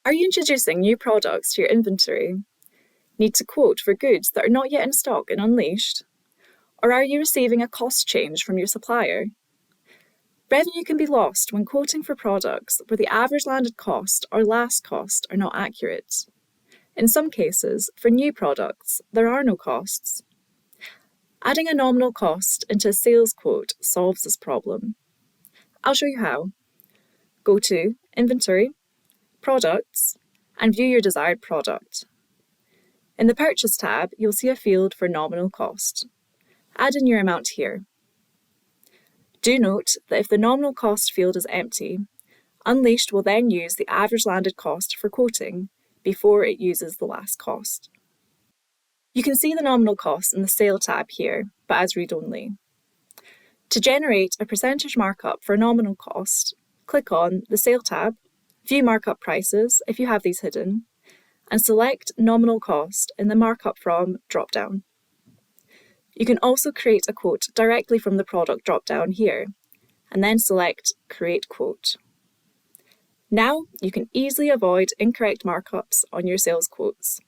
Are you introducing new products to your inventory? Need to quote for goods that are not yet in stock in Unleashed? Or are you receiving a cost change from your supplier? Revenue can be lost when quoting for products where the average landed cost or last cost are not accurate. In some cases, for new products, there are no costs. Adding a nominal cost into a sales quote solves this problem. I'll show you how. Go to Inventory, Products, and view your desired product. In the Purchase tab, you'll see a field for nominal cost. Add in your amount here. Do note that if the nominal cost field is empty, Unleashed will then use the average landed cost for quoting before it uses the last cost. You can see the nominal cost in the Sale tab here, but as read-only. To generate a percentage markup for nominal cost, click on the Sale tab, view markup prices if you have these hidden, and select Nominal Cost in the Markup From drop-down. You can also create a quote directly from the product drop-down here, and then select Create Quote. Now you can easily avoid incorrect markups on your sales quotes.